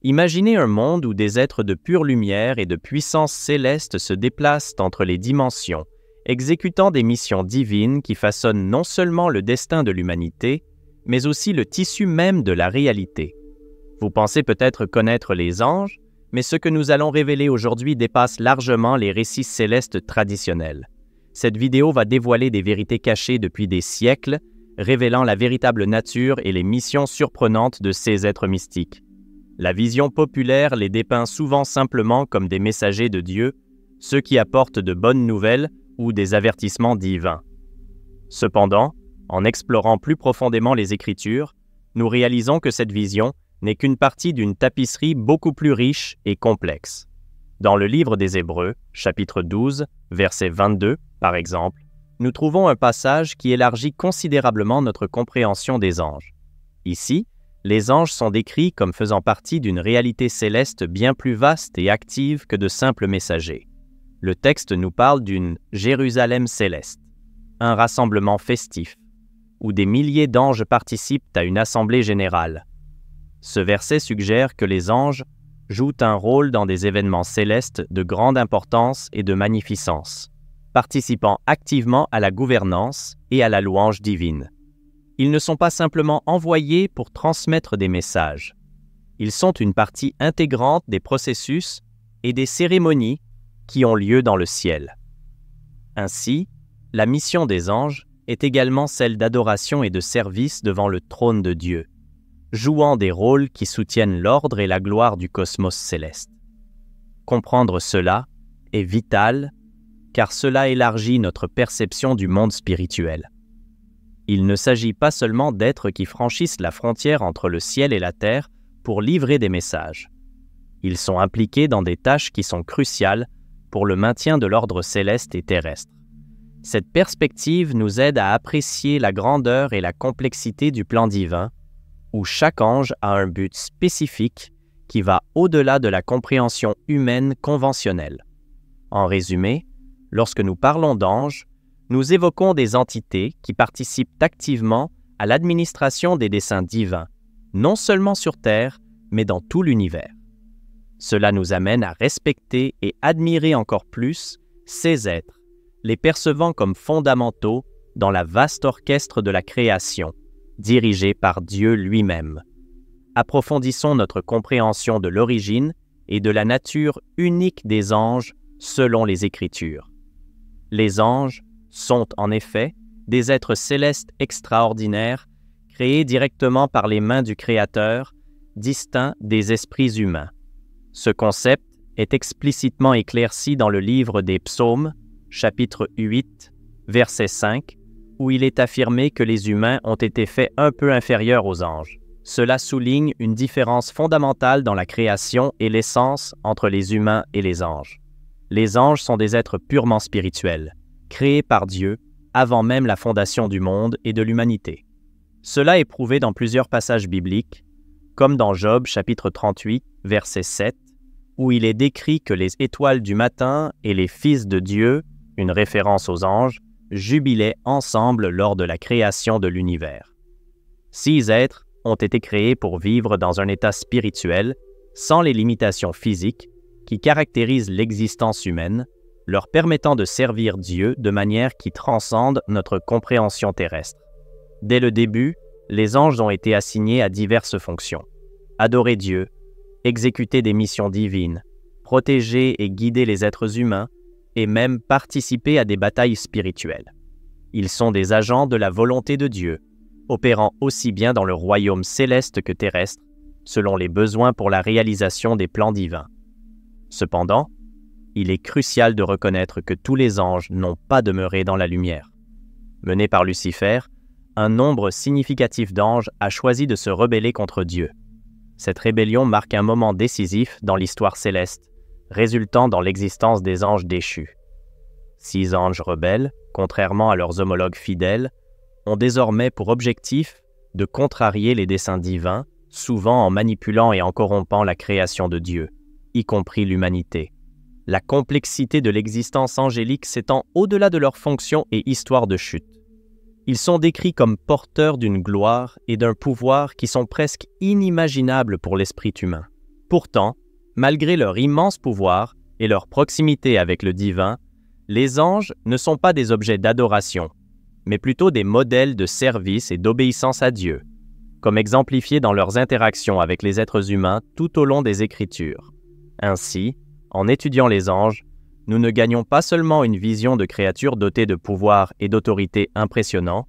Imaginez un monde où des êtres de pure lumière et de puissance céleste se déplacent entre les dimensions, exécutant des missions divines qui façonnent non seulement le destin de l'humanité, mais aussi le tissu même de la réalité. Vous pensez peut-être connaître les anges, mais ce que nous allons révéler aujourd'hui dépasse largement les récits célestes traditionnels. Cette vidéo va dévoiler des vérités cachées depuis des siècles, révélant la véritable nature et les missions surprenantes de ces êtres mystiques. La vision populaire les dépeint souvent simplement comme des messagers de Dieu, ceux qui apportent de bonnes nouvelles ou des avertissements divins. Cependant, en explorant plus profondément les Écritures, nous réalisons que cette vision n'est qu'une partie d'une tapisserie beaucoup plus riche et complexe. Dans le livre des Hébreux, chapitre 12, verset 22, par exemple, nous trouvons un passage qui élargit considérablement notre compréhension des anges. Ici, les anges sont décrits comme faisant partie d'une réalité céleste bien plus vaste et active que de simples messagers. Le texte nous parle d'une Jérusalem céleste, un rassemblement festif, où des milliers d'anges participent à une assemblée générale. Ce verset suggère que les anges jouent un rôle dans des événements célestes de grande importance et de magnificence, participant activement à la gouvernance et à la louange divine. Ils ne sont pas simplement envoyés pour transmettre des messages. Ils sont une partie intégrante des processus et des cérémonies qui ont lieu dans le ciel. Ainsi, la mission des anges est également celle d'adoration et de service devant le trône de Dieu, jouant des rôles qui soutiennent l'ordre et la gloire du cosmos céleste. Comprendre cela est vital, car cela élargit notre perception du monde spirituel. Il ne s'agit pas seulement d'êtres qui franchissent la frontière entre le ciel et la terre pour livrer des messages. Ils sont impliqués dans des tâches qui sont cruciales pour le maintien de l'ordre céleste et terrestre. Cette perspective nous aide à apprécier la grandeur et la complexité du plan divin, où chaque ange a un but spécifique qui va au-delà de la compréhension humaine conventionnelle. En résumé, lorsque nous parlons d'anges, nous évoquons des entités qui participent activement à l'administration des desseins divins, non seulement sur Terre, mais dans tout l'univers. Cela nous amène à respecter et admirer encore plus ces êtres, les percevant comme fondamentaux dans la vaste orchestre de la création, dirigé par Dieu lui-même. Approfondissons notre compréhension de l'origine et de la nature unique des anges selon les Écritures. Les anges sont en effet des êtres célestes extraordinaires, créés directement par les mains du Créateur, distincts des esprits humains. Ce concept est explicitement éclairci dans le livre des Psaumes, chapitre 8, verset 5, où il est affirmé que les humains ont été faits un peu inférieurs aux anges. Cela souligne une différence fondamentale dans la création et l'essence entre les humains et les anges. Les anges sont des êtres purement spirituels, créés par Dieu avant même la fondation du monde et de l'humanité. Cela est prouvé dans plusieurs passages bibliques, comme dans Job chapitre 38, verset 7, où il est décrit que les étoiles du matin et les fils de Dieu, une référence aux anges, jubilaient ensemble lors de la création de l'univers. 6 êtres ont été créés pour vivre dans un état spirituel, sans les limitations physiques qui caractérisent l'existence humaine, leur permettant de servir Dieu de manière qui transcende notre compréhension terrestre. Dès le début, les anges ont été assignés à diverses fonctions. Adorer Dieu, exécuter des missions divines, protéger et guider les êtres humains, et même participer à des batailles spirituelles. Ils sont des agents de la volonté de Dieu, opérant aussi bien dans le royaume céleste que terrestre, selon les besoins pour la réalisation des plans divins. Cependant, il est crucial de reconnaître que tous les anges n'ont pas demeuré dans la lumière. Mené par Lucifer, un nombre significatif d'anges a choisi de se rebeller contre Dieu. Cette rébellion marque un moment décisif dans l'histoire céleste, résultant dans l'existence des anges déchus. 6 anges rebelles, contrairement à leurs homologues fidèles, ont désormais pour objectif de contrarier les desseins divins, souvent en manipulant et en corrompant la création de Dieu, y compris l'humanité. La complexité de l'existence angélique s'étend au-delà de leurs fonctions et histoires de chute. Ils sont décrits comme porteurs d'une gloire et d'un pouvoir qui sont presque inimaginables pour l'esprit humain. Pourtant, malgré leur immense pouvoir et leur proximité avec le divin, les anges ne sont pas des objets d'adoration, mais plutôt des modèles de service et d'obéissance à Dieu, comme exemplifiés dans leurs interactions avec les êtres humains tout au long des Écritures. Ainsi, en étudiant les anges, nous ne gagnons pas seulement une vision de créatures dotées de pouvoir et d'autorité impressionnants,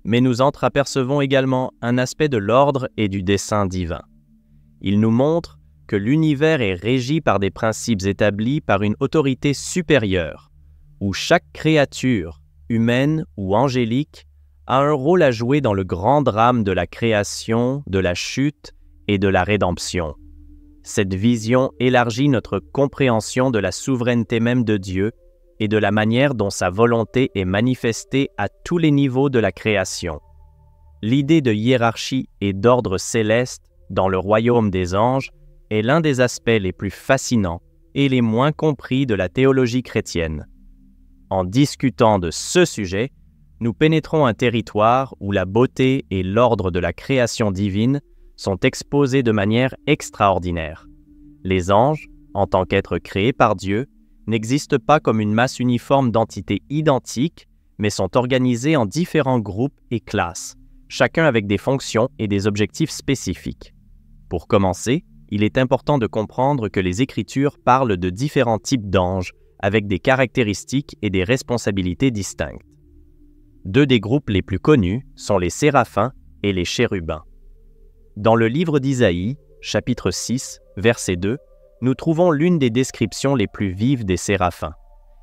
mais nous entreapercevons également un aspect de l'ordre et du dessein divin. Ils nous montrent que l'univers est régi par des principes établis par une autorité supérieure, où chaque créature, humaine ou angélique, a un rôle à jouer dans le grand drame de la création, de la chute et de la rédemption. Cette vision élargit notre compréhension de la souveraineté même de Dieu et de la manière dont sa volonté est manifestée à tous les niveaux de la création. L'idée de hiérarchie et d'ordre céleste dans le royaume des anges est l'un des aspects les plus fascinants et les moins compris de la théologie chrétienne. En discutant de ce sujet, nous pénétrons un territoire où la beauté et l'ordre de la création divine sont exposés de manière extraordinaire. Les anges, en tant qu'êtres créés par Dieu, n'existent pas comme une masse uniforme d'entités identiques, mais sont organisés en différents groupes et classes, chacun avec des fonctions et des objectifs spécifiques. Pour commencer, il est important de comprendre que les Écritures parlent de différents types d'anges, avec des caractéristiques et des responsabilités distinctes. Deux des groupes les plus connus sont les séraphins et les chérubins. Dans le livre d'Isaïe, chapitre 6, verset 2, nous trouvons l'une des descriptions les plus vives des séraphins.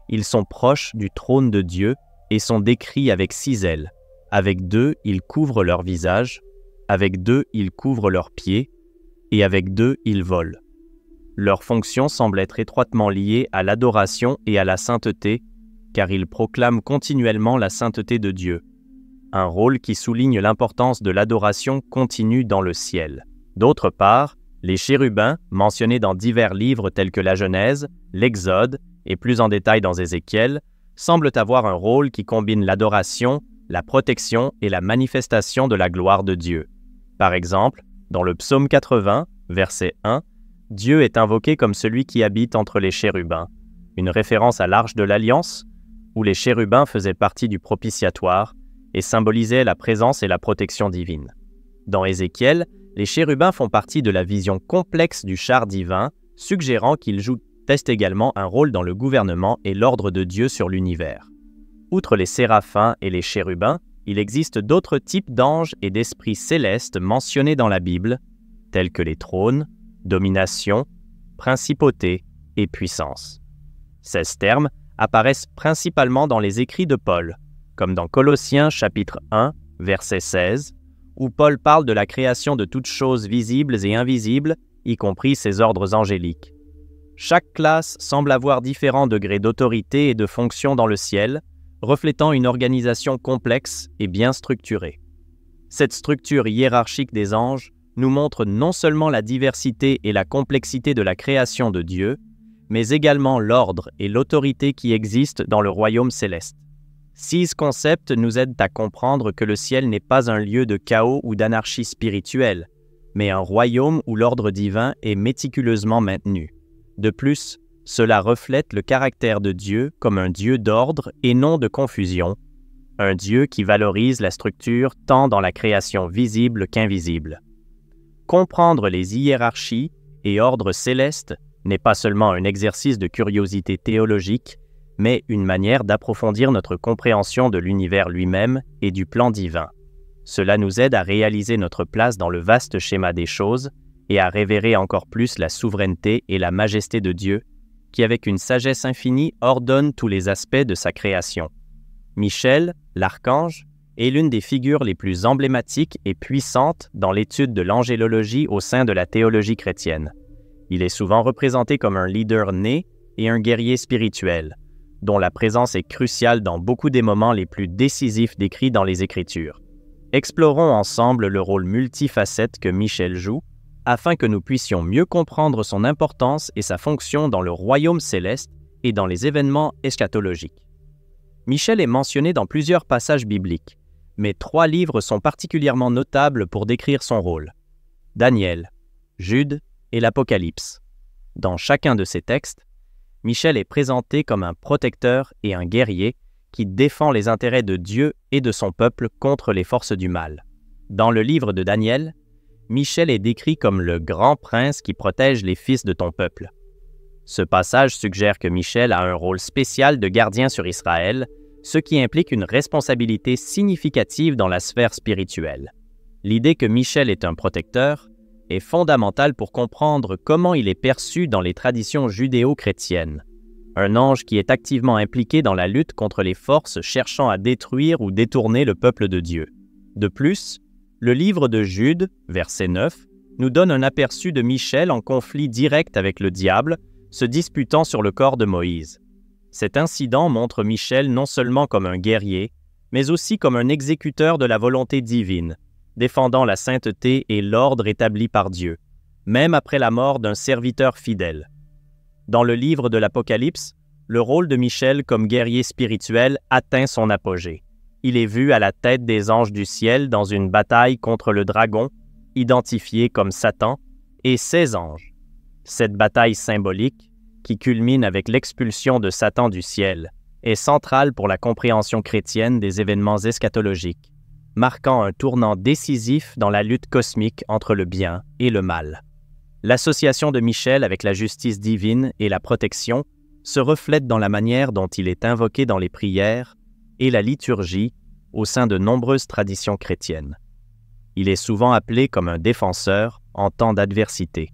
Ils sont proches du trône de Dieu et sont décrits avec 6 ailes. Avec 2, ils couvrent leur visage, avec 2, ils couvrent leurs pieds, et avec 2, ils volent. Leur fonction semble être étroitement liée à l'adoration et à la sainteté, car ils proclament continuellement la sainteté de Dieu, un rôle qui souligne l'importance de l'adoration continue dans le ciel. D'autre part, les chérubins, mentionnés dans divers livres tels que la Genèse, l'Exode et plus en détail dans Ézéchiel, semblent avoir un rôle qui combine l'adoration, la protection et la manifestation de la gloire de Dieu. Par exemple, dans le psaume 80, verset 1, Dieu est invoqué comme celui qui habite entre les chérubins, une référence à l'Arche de l'Alliance, où les chérubins faisaient partie du propitiatoire et symbolisaient la présence et la protection divine. Dans Ézéchiel, les chérubins font partie de la vision complexe du char divin, suggérant qu'ils jouent également un rôle dans le gouvernement et l'ordre de Dieu sur l'univers. Outre les séraphins et les chérubins, il existe d'autres types d'anges et d'esprits célestes mentionnés dans la Bible, tels que les trônes, domination, principauté et puissance. Ces termes apparaissent principalement dans les écrits de Paul, comme dans Colossiens chapitre 1, verset 16, où Paul parle de la création de toutes choses visibles et invisibles, y compris ses ordres angéliques. Chaque classe semble avoir différents degrés d'autorité et de fonction dans le ciel, reflétant une organisation complexe et bien structurée. Cette structure hiérarchique des anges nous montre non seulement la diversité et la complexité de la création de Dieu, mais également l'ordre et l'autorité qui existent dans le royaume céleste. 6 concepts nous aident à comprendre que le ciel n'est pas un lieu de chaos ou d'anarchie spirituelle, mais un royaume où l'ordre divin est méticuleusement maintenu. De plus, cela reflète le caractère de Dieu comme un Dieu d'ordre et non de confusion, un Dieu qui valorise la structure tant dans la création visible qu'invisible. Comprendre les hiérarchies et ordres célestes n'est pas seulement un exercice de curiosité théologique, mais une manière d'approfondir notre compréhension de l'univers lui-même et du plan divin. Cela nous aide à réaliser notre place dans le vaste schéma des choses et à révérer encore plus la souveraineté et la majesté de Dieu, qui avec une sagesse infinie ordonne tous les aspects de sa création. Michel, l'archange, est l'une des figures les plus emblématiques et puissantes dans l'étude de l'angélologie au sein de la théologie chrétienne. Il est souvent représenté comme un leader né et un guerrier spirituel, dont la présence est cruciale dans beaucoup des moments les plus décisifs décrits dans les Écritures. Explorons ensemble le rôle multifacette que Michel joue, afin que nous puissions mieux comprendre son importance et sa fonction dans le royaume céleste et dans les événements eschatologiques. Michel est mentionné dans plusieurs passages bibliques, mais 3 livres sont particulièrement notables pour décrire son rôle: Daniel, Jude et l'Apocalypse. Dans chacun de ces textes, Michel est présenté comme un protecteur et un guerrier qui défend les intérêts de Dieu et de son peuple contre les forces du mal. Dans le livre de Daniel, Michel est décrit comme le grand prince qui protège les fils de ton peuple. Ce passage suggère que Michel a un rôle spécial de gardien sur Israël, ce qui implique une responsabilité significative dans la sphère spirituelle. L'idée que Michel est un protecteur est fondamentale pour comprendre comment il est perçu dans les traditions judéo-chrétiennes. Un ange qui est activement impliqué dans la lutte contre les forces cherchant à détruire ou détourner le peuple de Dieu. De plus, le livre de Jude, verset 9, nous donne un aperçu de Michel en conflit direct avec le diable, se disputant sur le corps de Moïse. Cet incident montre Michel non seulement comme un guerrier, mais aussi comme un exécuteur de la volonté divine, défendant la sainteté et l'ordre établi par Dieu, même après la mort d'un serviteur fidèle. Dans le livre de l'Apocalypse, le rôle de Michel comme guerrier spirituel atteint son apogée. Il est vu à la tête des anges du ciel dans une bataille contre le dragon, identifié comme Satan, et ses anges. Cette bataille symbolique, qui culmine avec l'expulsion de Satan du ciel, est centrale pour la compréhension chrétienne des événements eschatologiques, marquant un tournant décisif dans la lutte cosmique entre le bien et le mal. L'association de Michel avec la justice divine et la protection se reflète dans la manière dont il est invoqué dans les prières et la liturgie au sein de nombreuses traditions chrétiennes. Il est souvent appelé comme un défenseur en temps d'adversité,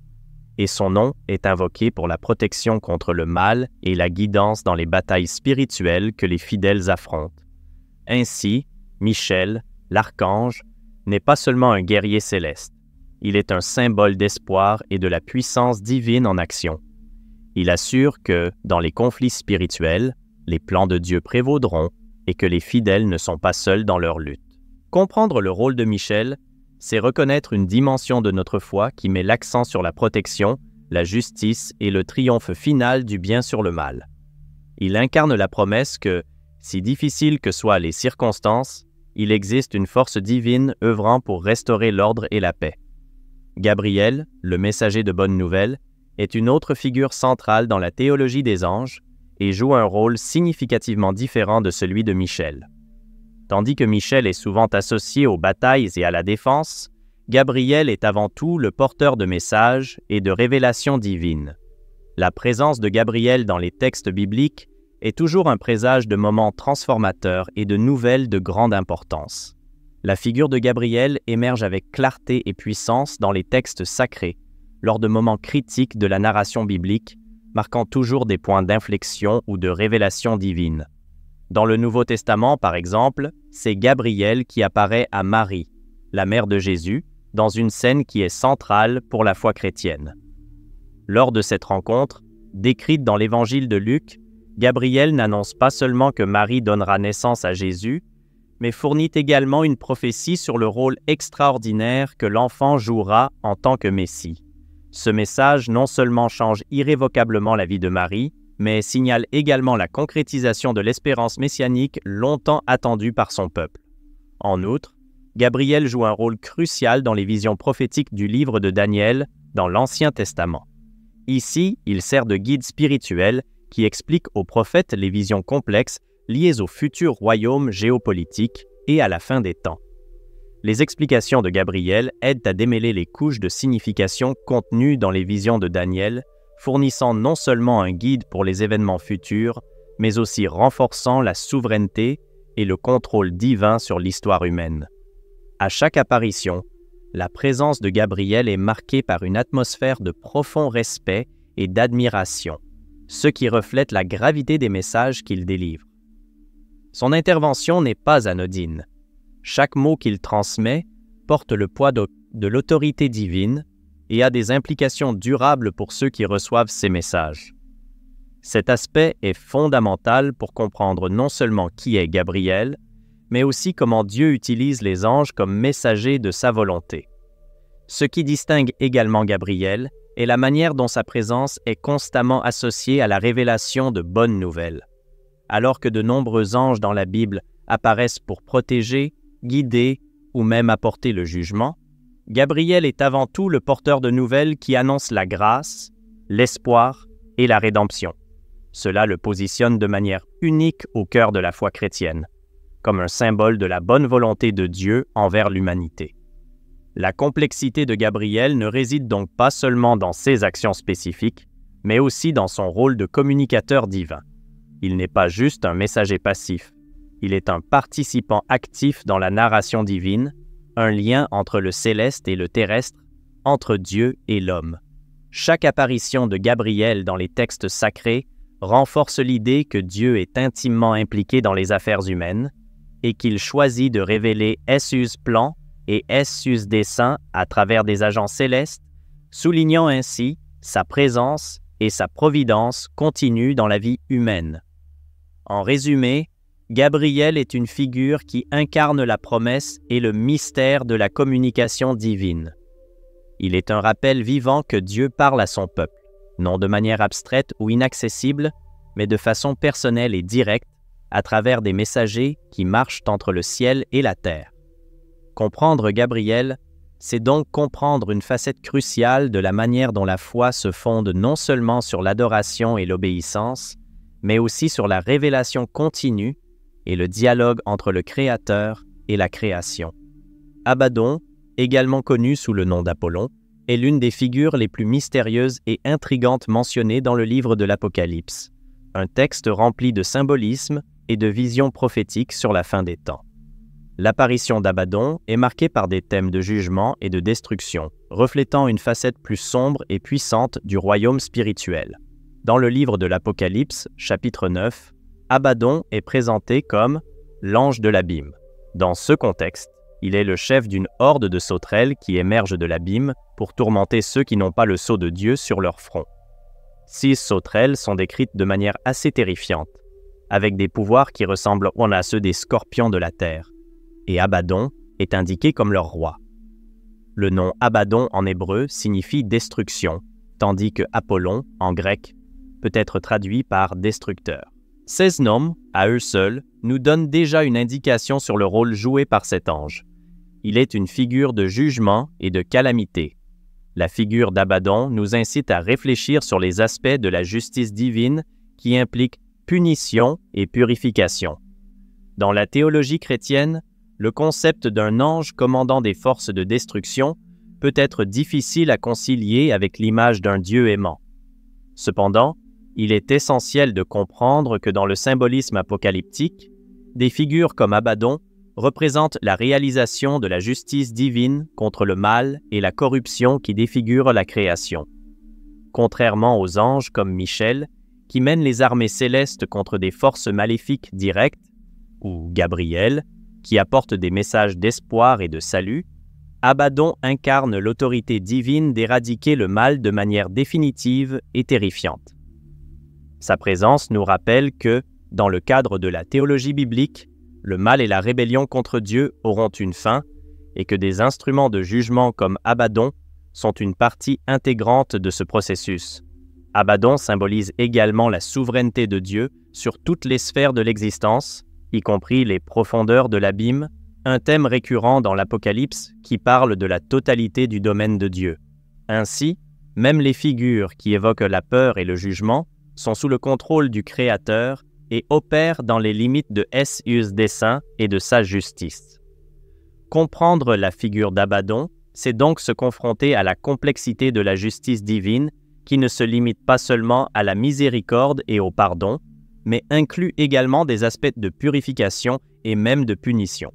et son nom est invoqué pour la protection contre le mal et la guidance dans les batailles spirituelles que les fidèles affrontent. Ainsi, Michel, l'archange, n'est pas seulement un guerrier céleste, il est un symbole d'espoir et de la puissance divine en action. Il assure que, dans les conflits spirituels, les plans de Dieu prévaudront et que les fidèles ne sont pas seuls dans leur lutte. Comprendre le rôle de Michel, c'est reconnaître une dimension de notre foi qui met l'accent sur la protection, la justice et le triomphe final du bien sur le mal. Il incarne la promesse que, si difficiles que soient les circonstances, il existe une force divine œuvrant pour restaurer l'ordre et la paix. Gabriel, le messager de bonnes nouvelles, est une autre figure centrale dans la théologie des anges et joue un rôle significativement différent de celui de Michel. Tandis que Michel est souvent associé aux batailles et à la défense, Gabriel est avant tout le porteur de messages et de révélations divines. La présence de Gabriel dans les textes bibliques est toujours un présage de moments transformateurs et de nouvelles de grande importance. La figure de Gabriel émerge avec clarté et puissance dans les textes sacrés, lors de moments critiques de la narration biblique, marquant toujours des points d'inflexion ou de révélation divine. Dans le Nouveau Testament, par exemple, c'est Gabriel qui apparaît à Marie, la mère de Jésus, dans une scène qui est centrale pour la foi chrétienne. Lors de cette rencontre, décrite dans l'Évangile de Luc, Gabriel n'annonce pas seulement que Marie donnera naissance à Jésus, mais fournit également une prophétie sur le rôle extraordinaire que l'enfant jouera en tant que Messie. Ce message non seulement change irrévocablement la vie de Marie, mais signale également la concrétisation de l'espérance messianique longtemps attendue par son peuple. En outre, Gabriel joue un rôle crucial dans les visions prophétiques du livre de Daniel dans l'Ancien Testament. Ici, il sert de guide spirituel qui explique aux prophètes les visions complexes liées au futur royaume géopolitique et à la fin des temps. Les explications de Gabriel aident à démêler les couches de signification contenues dans les visions de Daniel, fournissant non seulement un guide pour les événements futurs, mais aussi renforçant la souveraineté et le contrôle divin sur l'histoire humaine. À chaque apparition, la présence de Gabriel est marquée par une atmosphère de profond respect et d'admiration, ce qui reflète la gravité des messages qu'il délivre. Son intervention n'est pas anodine. Chaque mot qu'il transmet porte le poids de l'autorité divine et a des implications durables pour ceux qui reçoivent ces messages. Cet aspect est fondamental pour comprendre non seulement qui est Gabriel, mais aussi comment Dieu utilise les anges comme messagers de sa volonté. Ce qui distingue également Gabriel est la manière dont sa présence est constamment associée à la révélation de bonnes nouvelles. Alors que de nombreux anges dans la Bible apparaissent pour protéger, guider ou même apporter le jugement, Gabriel est avant tout le porteur de nouvelles qui annonce la grâce, l'espoir et la rédemption. Cela le positionne de manière unique au cœur de la foi chrétienne, comme un symbole de la bonne volonté de Dieu envers l'humanité. La complexité de Gabriel ne réside donc pas seulement dans ses actions spécifiques, mais aussi dans son rôle de communicateur divin. Il n'est pas juste un messager passif, il est un participant actif dans la narration divine, un lien entre le céleste et le terrestre, entre Dieu et l'homme. Chaque apparition de Gabriel dans les textes sacrés renforce l'idée que Dieu est intimement impliqué dans les affaires humaines et qu'il choisit de révéler sus plan et sus dessein à travers des agents célestes, soulignant ainsi sa présence et sa providence continue dans la vie humaine. En résumé, Gabriel est une figure qui incarne la promesse et le mystère de la communication divine. Il est un rappel vivant que Dieu parle à son peuple, non de manière abstraite ou inaccessible, mais de façon personnelle et directe, à travers des messagers qui marchent entre le ciel et la terre. Comprendre Gabriel, c'est donc comprendre une facette cruciale de la manière dont la foi se fonde non seulement sur l'adoration et l'obéissance, mais aussi sur la révélation continue et le dialogue entre le Créateur et la création. Abaddon, également connu sous le nom d'Apollon, est l'une des figures les plus mystérieuses et intrigantes mentionnées dans le livre de l'Apocalypse, un texte rempli de symbolisme et de visions prophétiques sur la fin des temps. L'apparition d'Abaddon est marquée par des thèmes de jugement et de destruction, reflétant une facette plus sombre et puissante du royaume spirituel. Dans le livre de l'Apocalypse, chapitre 9, Abaddon est présenté comme l'ange de l'abîme. Dans ce contexte, il est le chef d'une horde de sauterelles qui émergent de l'abîme pour tourmenter ceux qui n'ont pas le sceau de Dieu sur leur front. 6 sauterelles sont décrites de manière assez terrifiante, avec des pouvoirs qui ressemblent à ceux des scorpions de la terre, et Abaddon est indiqué comme leur roi. Le nom Abaddon en hébreu signifie destruction, tandis que Apollon, en grec, peut être traduit par destructeur. Ces noms, à eux seuls, nous donnent déjà une indication sur le rôle joué par cet ange. Il est une figure de jugement et de calamité. La figure d'Abaddon nous incite à réfléchir sur les aspects de la justice divine qui impliquent punition et purification. Dans la théologie chrétienne, le concept d'un ange commandant des forces de destruction peut être difficile à concilier avec l'image d'un Dieu aimant. Cependant, il est essentiel de comprendre que dans le symbolisme apocalyptique, des figures comme Abaddon représentent la réalisation de la justice divine contre le mal et la corruption qui défigurent la création. Contrairement aux anges comme Michel, qui mènent les armées célestes contre des forces maléfiques directes, ou Gabriel, qui apporte des messages d'espoir et de salut, Abaddon incarne l'autorité divine d'éradiquer le mal de manière définitive et terrifiante. Sa présence nous rappelle que, dans le cadre de la théologie biblique, le mal et la rébellion contre Dieu auront une fin et que des instruments de jugement comme Abaddon sont une partie intégrante de ce processus. Abaddon symbolise également la souveraineté de Dieu sur toutes les sphères de l'existence, y compris les profondeurs de l'abîme, un thème récurrent dans l'Apocalypse qui parle de la totalité du domaine de Dieu. Ainsi, même les figures qui évoquent la peur et le jugement sont sous le contrôle du Créateur et opèrent dans les limites de sus dessein et de sa justice. Comprendre la figure d'Abaddon, c'est donc se confronter à la complexité de la justice divine qui ne se limite pas seulement à la miséricorde et au pardon, mais inclut également des aspects de purification et même de punition.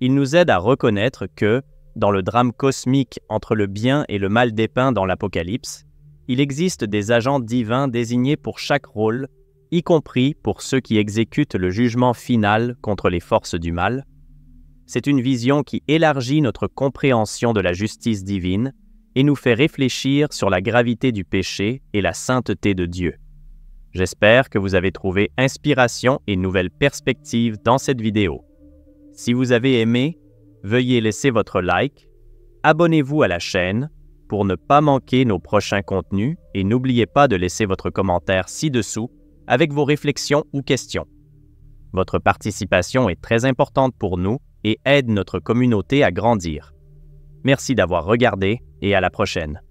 Il nous aide à reconnaître que, dans le drame cosmique entre le bien et le mal dépeint dans l'Apocalypse, il existe des agents divins désignés pour chaque rôle, y compris pour ceux qui exécutent le jugement final contre les forces du mal. C'est une vision qui élargit notre compréhension de la justice divine et nous fait réfléchir sur la gravité du péché et la sainteté de Dieu. J'espère que vous avez trouvé inspiration et nouvelles perspectives dans cette vidéo. Si vous avez aimé, veuillez laisser votre like, abonnez-vous à la chaîne pour ne pas manquer nos prochains contenus et n'oubliez pas de laisser votre commentaire ci-dessous avec vos réflexions ou questions. Votre participation est très importante pour nous et aide notre communauté à grandir. Merci d'avoir regardé et à la prochaine.